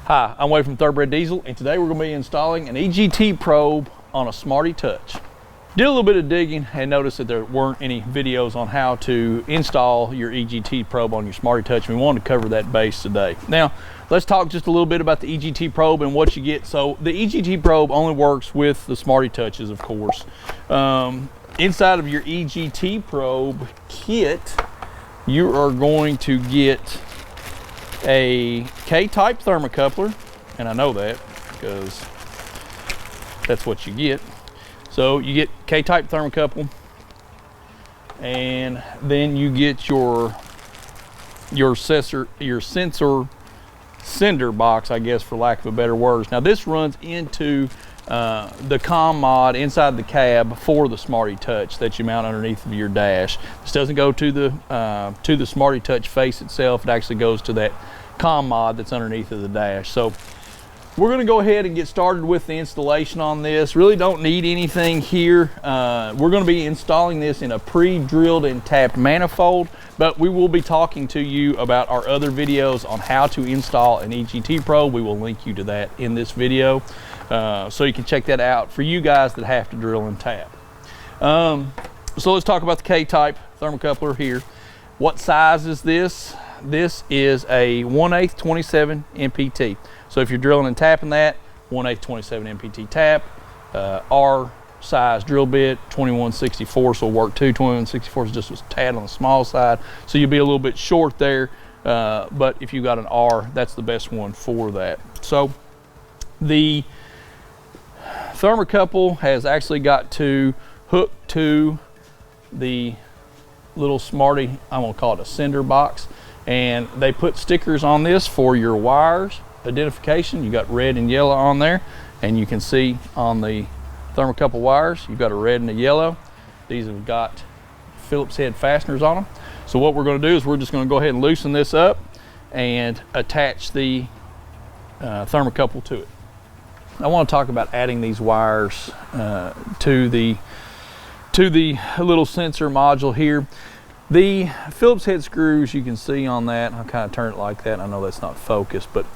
Hi, I'm Wade from Thoroughbred Diesel, and today we're going to be installing an EGT probe on a Smarty Touch. Did a little bit of digging and noticed that there weren't any videos on how to install your EGT probe on your Smarty Touch. We wanted to cover that base today. Now, let's talk just a little bit about the EGT probe and what you get. So the EGT probe only works with the Smarty Touches, of course. Inside of your EGT probe kit, you are going to get a K-type thermocoupler, and I know that because that's what you get. So you get K-type thermocouple, and then you get your sensor sender box, I guess, for lack of better words. Now this runs into the comm mod inside the cab for the Smarty Touch that you mount underneath of your dash. This doesn't go to the Smarty Touch face itself. It actually goes to that comm mod that's underneath of the dash. So we're going to go ahead and get started with the installation on this. Really don't need anything here. We're going to be installing this in a pre-drilled and tapped manifold, but we will be talking to you about our other videos on how to install an EGT probe. We will link you to that in this video, so you can check that out for you guys that have to drill and tap. So let's talk about the K-type thermocoupler here. What size is this? This is a 1/8 27 MPT. So if you're drilling and tapping that, 1/8 27 MPT tap, R size drill bit, 2164, so work 2. 2164 is just a tad on the small side, so you'll be a little bit short there, but if you got an R, that's the best one for that. So the thermocouple has actually got to hook to the little Smarty, I'm gonna call it a sender box, and they put stickers on this for your wires identification. You got red and yellow on there, and you can see on the thermocouple wires you've got a red and a yellow. These have got Phillips head fasteners on them. So what we're going to do is we're just going to go ahead and loosen this up and attach the thermocouple to it. I want to talk about adding these wires to the little sensor module here. The Phillips head screws, you can see on that, I'll kind of turn it like that. I know that's not focused, but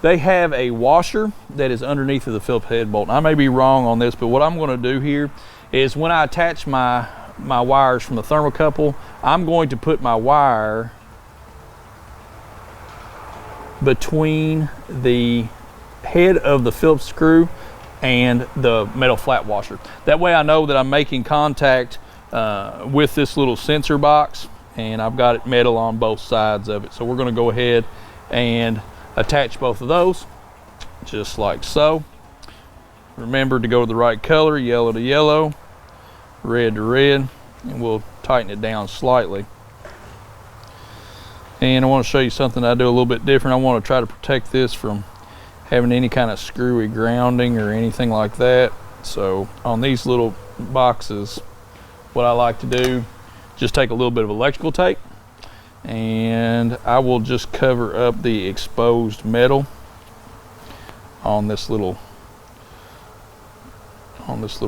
they have a washer that is underneath of the Phillips head bolt. I may be wrong on this, but what I'm going to do here is when I attach my wires from the thermocouple, I'm going to put my wire between the head of the Phillips screw and the metal flat washer. That way I know that I'm making contact with this little sensor box, and I've got it metal on both sides of it. So we're going to go ahead and attach both of those just like so. Remember to go to the right color, yellow to yellow, red to red, and we'll tighten it down slightly. And I want to show you something I do a little bit different. I want to try to protect this from having any kind of screwy grounding or anything like that. So on these little boxes, what I like to do, just take a little bit of electrical tape, and I will just cover up the exposed metal on this little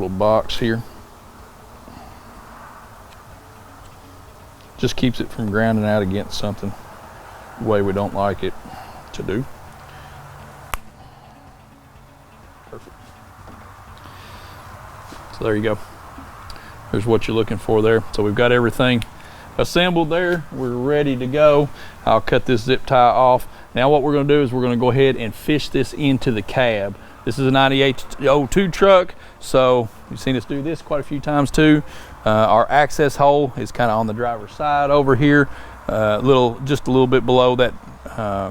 box here. Just keeps it from grounding out against something the way we don't like it to do. Perfect. So there you go. There's what you're looking for there. So we've got everything assembled there. We're ready to go. I'll cut this zip tie off. Now what we're going to do is we're going to go ahead and fish this into the cab. This is a 9802 truck, so you've seen us do this quite a few times too. Our access hole is kind of on the driver's side over here, just a little bit below that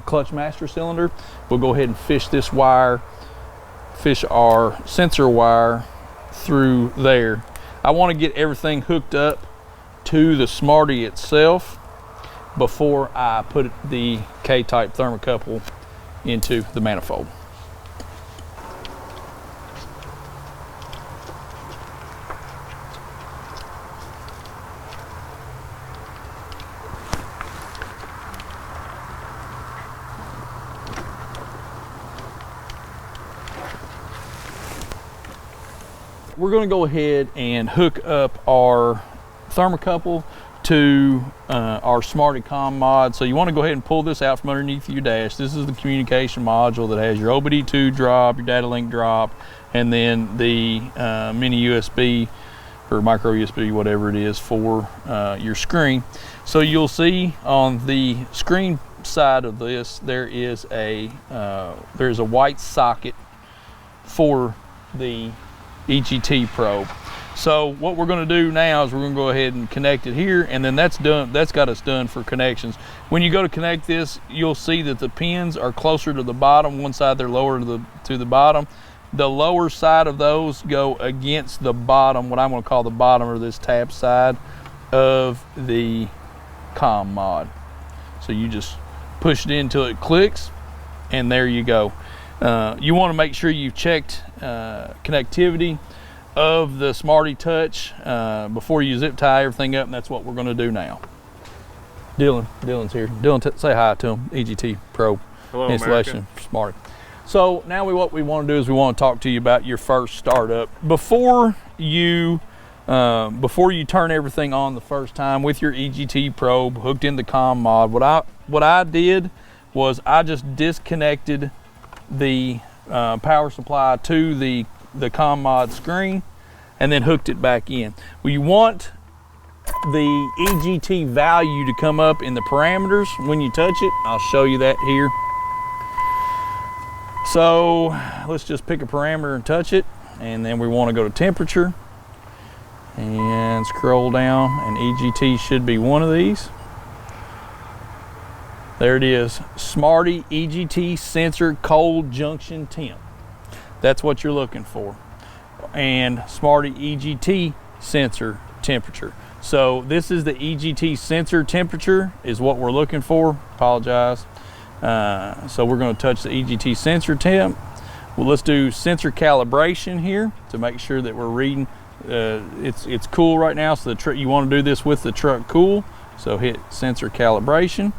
clutch master cylinder. We'll go ahead and fish this wire, fish our sensor wire through there. I want to get everything hooked up to the Smarty itself before I put the K-type thermocouple into the manifold. We're going to go ahead and hook up our thermocouple to our Smarty Com mod. So you want to go ahead and pull this out from underneath your dash. This is the communication module that has your OBD2 drop, your data link drop, and then the mini USB or micro USB, whatever it is, for your screen. So you'll see on the screen side of this, there's a white socket for the EGT Probe. So what we're going to do now is we're going to go ahead and connect it here, and then that's done. That's got us done for connections. When you go to connect this, you'll see that the pins are closer to the bottom. One side they're lower to the bottom. The lower side of those go against the bottom, what I'm going to call the bottom of this tab side of the COM mod. So you just push it in until it clicks, and there you go. You want to make sure you've checked connectivity of the Smarty Touch before you zip tie everything up, and that's what we're going to do now. Dylan's here. Dylan, say hi to him. EGT Probe. Hello, installation for Smarty. So now what we want to do is we want to talk to you about your first startup. Before you turn everything on the first time with your EGT Probe hooked in the COM mod, what I did was I just disconnected the power supply to the COM mod screen and then hooked it back in. We want the EGT value to come up in the parameters when you touch it. I'll show you that here. So let's just pick a parameter and touch it, and then we want to go to temperature and scroll down, and EGT should be one of these. There it is, Smarty EGT Sensor Cold Junction Temp. That's what you're looking for. And Smarty EGT Sensor Temperature. So this is the EGT sensor temperature is what we're looking for. Apologize. So we're going to touch the EGT sensor temp. Well, let's do sensor calibration here to make sure that we're reading. It's cool right now, so you want to do this with the truck cool. So hit sensor calibration.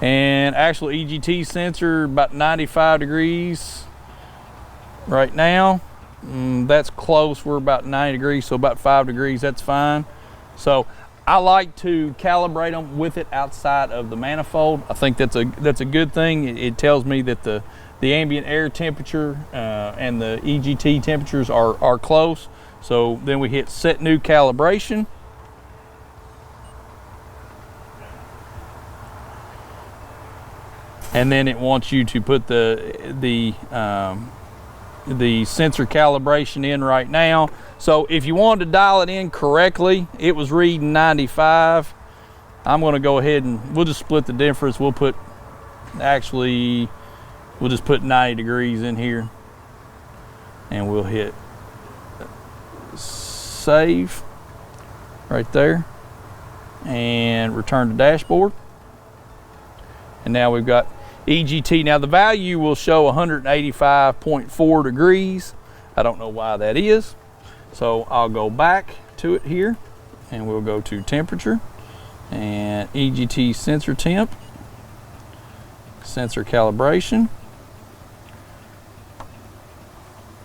And actual EGT sensor about 95 degrees right now. That's close. We're about 90 degrees, so about 5 degrees, that's fine. So I like to calibrate them with it outside of the manifold. I think that's a good thing. It tells me that the ambient air temperature and the EGT temperatures are close. So then we hit set new calibration. And then it wants you to put the sensor calibration in right now. So if you wanted to dial it in correctly, it was reading 95. I'm going to go ahead and we'll just split the difference. We'll just put 90 degrees in here, and we'll hit save right there and return to dashboard. And now we've got EGT. Now the value will show 185.4 degrees. I don't know why that is. So I'll go back to it here, and we'll go to temperature and EGT sensor temp, sensor calibration,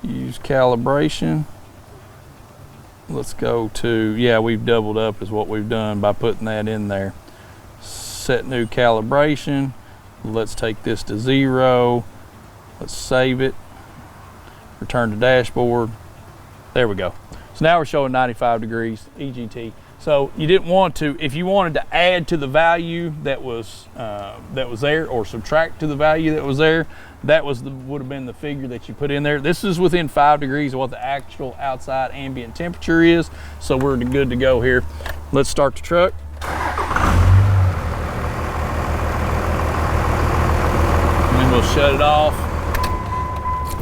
use calibration. Let's go to, yeah, we've doubled up is what we've done by putting that in there. Set new calibration. Let's take this to 0. Let's save it. Return to dashboard. There we go. So now we're showing 95 degrees EGT. So you didn't want to, if you wanted to add to the value that was there, or subtract to the value that was there, that would have been the figure that you put in there. This is within 5 degrees of what the actual outside ambient temperature is. So we're good to go here. Let's start the truck. And then we'll shut it off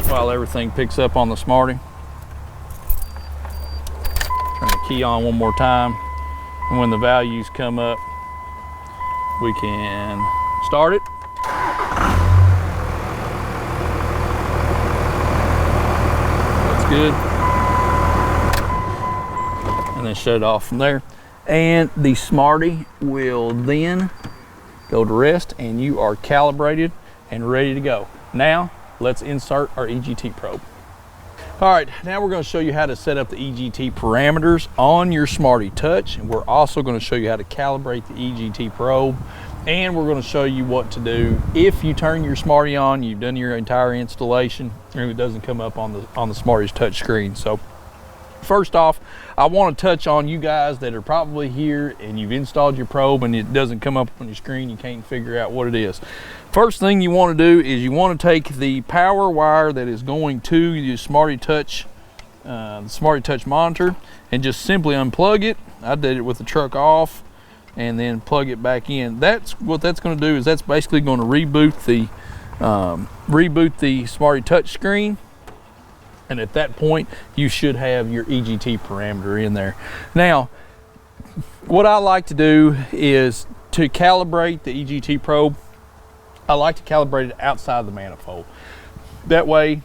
while everything picks up on the Smarty. Turn the key on one more time, and when the values come up, we can start it. That's good. And then shut it off from there. And the Smarty will then go to rest, and you are calibrated and ready to go. Now, let's insert our EGT probe. All right, now we're going to show you how to set up the EGT parameters on your Smarty Touch, and we're also going to show you how to calibrate the EGT Probe, and we're going to show you what to do if you turn your Smarty on, you've done your entire installation, and it doesn't come up on the Smarty's touch screen. So first off, I want to touch on you guys that are probably here and you've installed your probe and it doesn't come up on your screen, you can't figure out what it is. First thing you want to do is you want to take the power wire that is going to your Smarty Touch, the Smarty Touch monitor, and just simply unplug it. I did it with the truck off and then plug it back in. That's what that's going to do, is that's basically going to reboot the Smarty Touch screen. And at that point, you should have your EGT parameter in there. Now, what I like to do is to calibrate the EGT probe, I like to calibrate it outside the manifold. That way,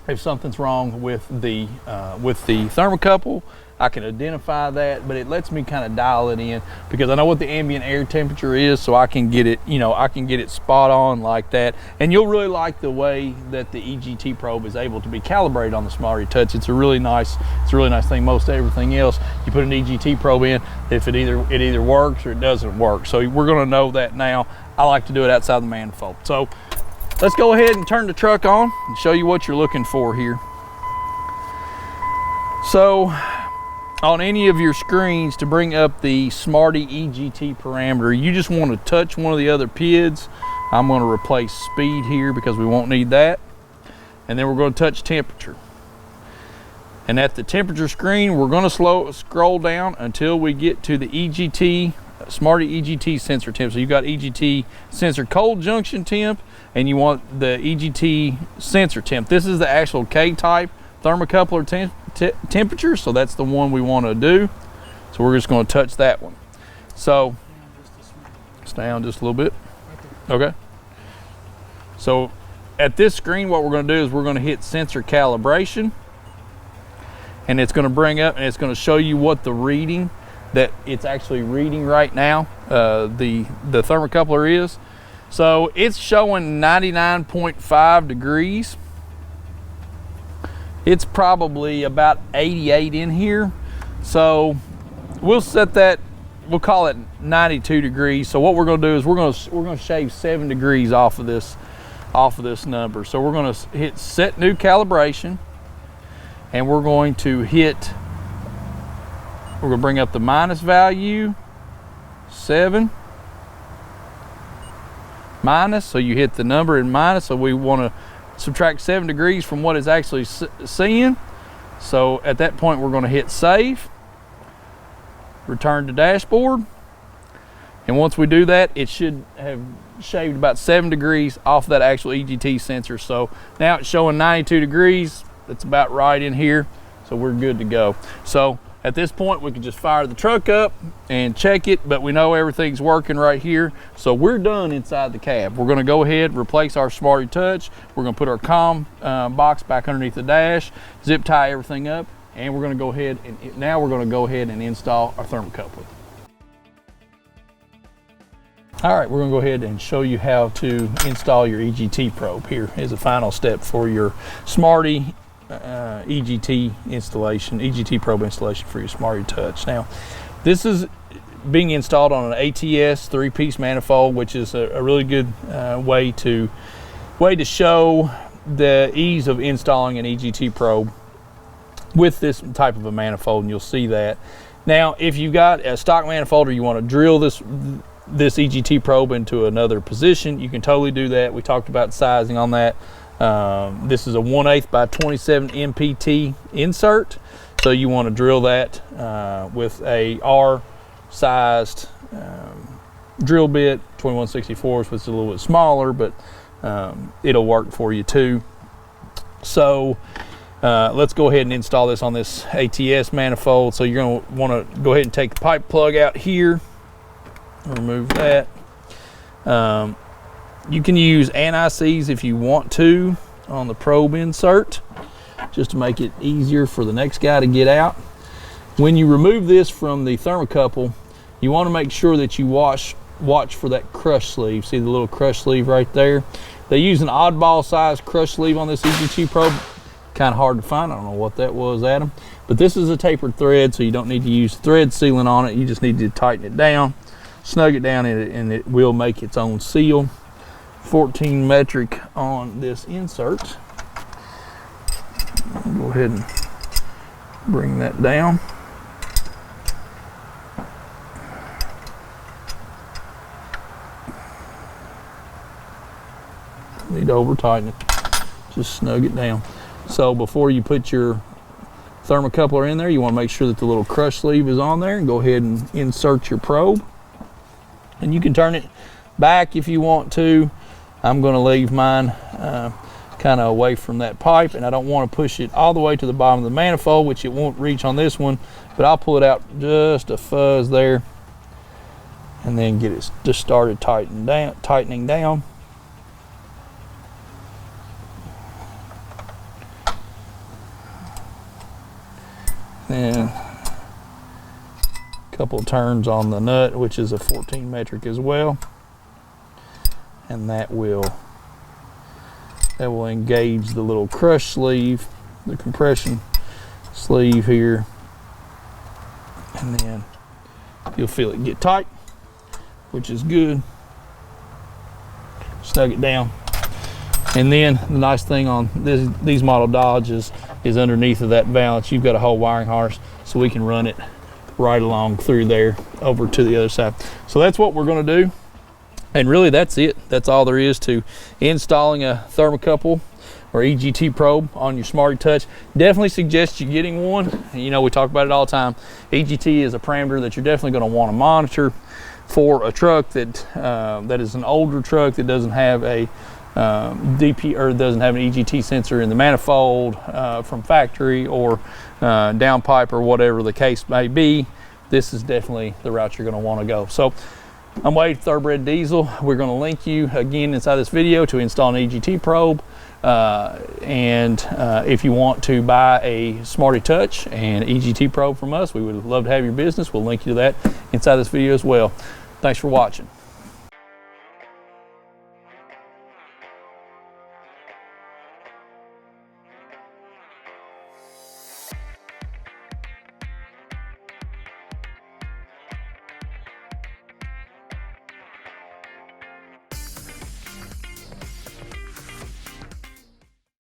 if something's wrong with the thermocouple, I can identify that, but it lets me kind of dial it in because I know what the ambient air temperature is, so I can get it, you know, I can get it spot on like that. And you'll really like the way that the EGT probe is able to be calibrated on the Smarty Touch. It's a really nice thing. Most everything else, you put an EGT probe in, if it either works or it doesn't work. So we're going to know that now. I like to do it outside the manifold. So let's go ahead and turn the truck on and show you what you're looking for here. So on any of your screens, to bring up the Smarty EGT parameter, you just want to touch one of the other PIDs. I'm going to replace speed here because we won't need that. And then we're going to touch temperature. And at the temperature screen, we're going to scroll down until we get to the EGT, Smarty EGT sensor temp. So you've got EGT sensor cold junction temp, and you want the EGT sensor temp. This is the actual K-type thermocoupler temperature, so that's the one we want to do. So we're just going to touch that one. So stay down just a little bit. Okay. So at this screen, what we're going to do is we're going to hit sensor calibration, and it's going to bring up and it's going to show you what the reading that it's actually reading right now, the thermocoupler is. So it's showing 99.5 degrees. It's probably about 88 in here. So we'll set that, we'll call it 92 degrees. So what we're going to do is we're going to shave 7 degrees off of this number. So we're going to hit set new calibration, and we're going to bring up the minus value, 7 minus. So you hit the number in minus. So we want to subtract 7 degrees from what it's actually seeing. So at that point, we're going to hit save, return to dashboard. And once we do that, it should have shaved about 7 degrees off that actual EGT sensor. So now it's showing 92 degrees. That's about right in here. So we're good to go. So at this point, we can just fire the truck up and check it, but we know everything's working right here. So we're done inside the cab. We're going to go ahead, replace our Smarty Touch. We're going to put our comm box back underneath the dash, zip tie everything up, and we're going to go ahead and now we're going to go ahead and install our thermocouple. All right, we're going to go ahead and show you how to install your EGT probe. Here is the final step for your Smarty EGT installation, EGT probe installation for your Smarty Touch. Now, this is being installed on an ATS 3-piece manifold, which is a really good way to show the ease of installing an EGT probe with this type of a manifold, and you'll see that. Now, if you've got a stock manifold or you want to drill this EGT probe into another position, you can totally do that. We talked about sizing on that. This is a 1/8 by 27 MPT insert, so you want to drill that with a R-sized drill bit, 21/64, which is a little bit smaller, but it'll work for you too. So let's go ahead and install this on this ATS manifold. So you're going to want to go ahead and take the pipe plug out here, remove that. You can use anti-seize if you want to on the probe insert, just to make it easier for the next guy to get out. When you remove this from the thermocouple, you want to make sure that you watch for that crush sleeve. See the little crush sleeve right there? They use an oddball size crush sleeve on this EGT probe. kind of hard to find. I don't know what that was, Adam. But this is a tapered thread, so you don't need to use thread sealant on it. You just need to tighten it down, snug it down, and it will make its own seal. 14 metric on this insert. I'll go ahead and bring that down. Need to over tighten it. Just snug it down. So before you put your thermocoupler in there, you want to make sure that the little crush sleeve is on there, and go ahead and insert your probe. And you can turn it back if you want to. I'm going to leave mine kind of away from that pipe, and I don't want to push it all the way to the bottom of the manifold, which it won't reach on this one, but I'll pull it out just a fuzz there, and then get it just started tightening down. And a couple of turns on the nut, which is a 14 metric as well, and that will engage the little crush sleeve, the compression sleeve here, and then you'll feel it get tight, which is good. Snug it down. And then the nice thing on these model Dodges is underneath of that valance, you've got a whole wiring harness, so we can run it right along through there over to the other side. So that's what we're going to do. And really that's it. That's all there is to installing a thermocouple or EGT probe on your Smarty Touch. Definitely suggest you getting one. You know, we talk about it all the time. EGT is a parameter that you're definitely going to want to monitor for a truck that that is an older truck that doesn't have a DP or doesn't have an EGT sensor in the manifold from factory, or downpipe, or whatever the case may be. This is definitely the route you're going to want to go. So I'm Wade, Thoroughbred Diesel. We're going to link you again inside this video to install an EGT probe. If you want to buy a Smarty Touch and EGT probe from us, we would love to have your business. We'll link you to that inside this video as well. Thanks for watching.